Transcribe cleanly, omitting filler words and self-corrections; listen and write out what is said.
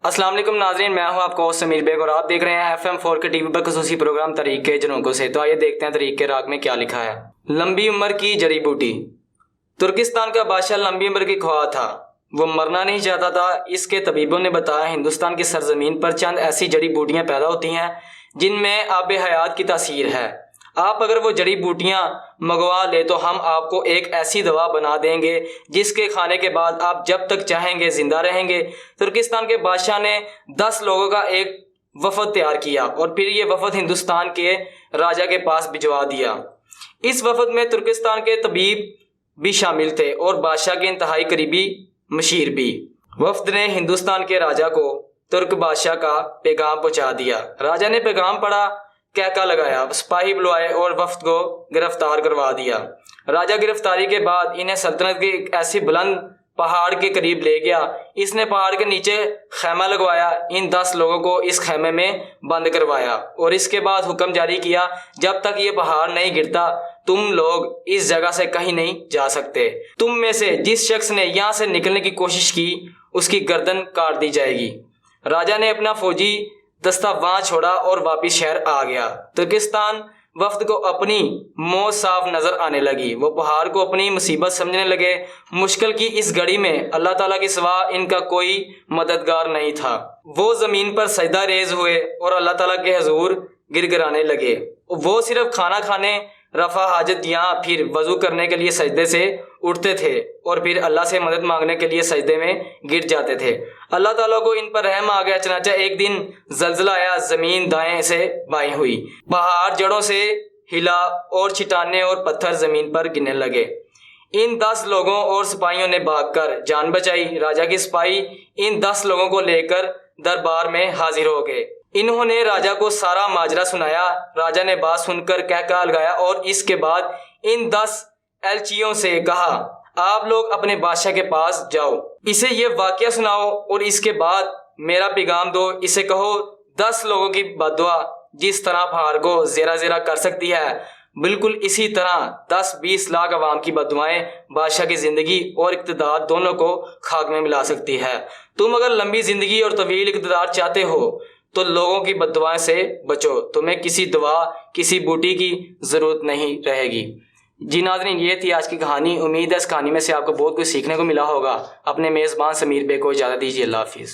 अस्सलाम वालेकुम नाजरीन, मैं हूं आपका होस्ट समीर बेग और आप देख रहे हैं FM4 के टीवी पर खसूसी प्रोग्राम तरीक के जनों से। तो आइए देखते हैं तरीक के राग में क्या लिखा है। लंबी उम्र की जड़ी बूटी। तुर्किस्तान का बादशाह लंबी उम्र की ख्वाह था। वो मरना नहीं चाहता था। इसके तबीबों ने बताया हिंदुस्तान की सरजमीन पर चंद ऐसी जड़ी बूटियां पैदा होती हैं जिनमें आब हयात की तासीर है। आप अगर वो जड़ी बूटियां मंगवा ले तो हम आपको एक ऐसी दवा बना देंगे जिसके खाने के बाद आप जब तक चाहेंगे जिंदा रहेंगे। तुर्किस्तान के बादशाह ने 10 लोगों का एक वफद तैयार किया और फिर ये वफद हिंदुस्तान के राजा के पास भिजवा दिया। इस वफद में तुर्किस्तान के तबीब भी शामिल थे और बादशाह के इंतहाई करीबी मशीर भी। वफद ने हिंदुस्तान के राजा को तुर्क बादशाह का पैगाम पहुंचा दिया। राजा ने पैगाम पढ़ा, कहका लगाया, सिपाही बुलवाए और वफद को गिरफ्तार करवा दिया। राजा गिरफ्तारी के बाद इन्हें सल्तनत के एक ऐसी बुलंद पहाड़ के करीब ले गया। इसने पहाड़ के नीचे खैमा लगवाया, इन 10 लोगों को इस खैमे में बंद करवाया और इसके बाद हुक्म जारी किया, जब तक ये पहाड़ नहीं गिरता तुम लोग इस जगह से कहीं नहीं जा सकते। तुम में से जिस शख्स ने यहाँ से निकलने की कोशिश की उसकी गर्दन काट दी जाएगी। राजा ने अपना फौजी दस्ता वहां छोड़ा और वापिस शहर आ गया। तुर्किस्तान वफ्द को अपनी मौत साफ नजर आने लगी। वो पहाड़ को अपनी मुसीबत समझने लगे। मुश्किल की इस घड़ी में अल्लाह ताला के सिवा इनका कोई मददगार नहीं था। वो जमीन पर सजदा रेज हुए और अल्लाह ताला के हजूर गिड़गिड़ाने लगे। वो सिर्फ खाना खाने, रफा हाजत या फिर वजू करने के लिए सजदे से उठते थे और फिर अल्लाह से मदद मांगने के लिए सजदे में गिर जाते थे। अल्लाह ताला को इन पर रहम आ गया। चनाचा एक दिन जलजला आया, जमीन दाएं से बाएं हुई, पहाड़ जड़ों से हिला और चट्टानें और पत्थर जमीन पर गिरने लगे। इन 10 लोगों और सिपाहियों ने भागकर जान बचाई। राजा के सिपाही इन 10 लोगों को लेकर दरबार में हाजिर हो गए। इन्होंने राजा को सारा माजरा सुनाया। राजा ने बात सुनकर कहका लगाया और इसके बाद इन 10 एलचियों से कहा, आप लोग अपने बादशाह के पास जाओ, इसे ये वाकया सुनाओ और इसके बाद मेरा पैगाम दो। इसे कहो 10 लोगों की बददुआ जिस तरह पहाड़ को ज़ेरा ज़ेरा कर सकती है, बिल्कुल इसी तरह 10-20 लाख अवाम की बददुआएं बादशाह की ज़िंदगी और इक़्तिदार दोनों को खाक में मिला सकती है। तुम अगर लंबी ज़िंदगी और तवील इक़्तिदार चाहते हो तो लोगों की बद्दुआएं से बचो। तुम्हें किसी दुआ, किसी बूटी की ज़रूरत नहीं रहेगी। जी नाज़रीन, ये थी आज की कहानी। उम्मीद है इस कहानी में से आपको बहुत कुछ सीखने को मिला होगा। अपने मेज़बान समीर बे को इजाज़त दीजिए। अल्लाह हाफिज़।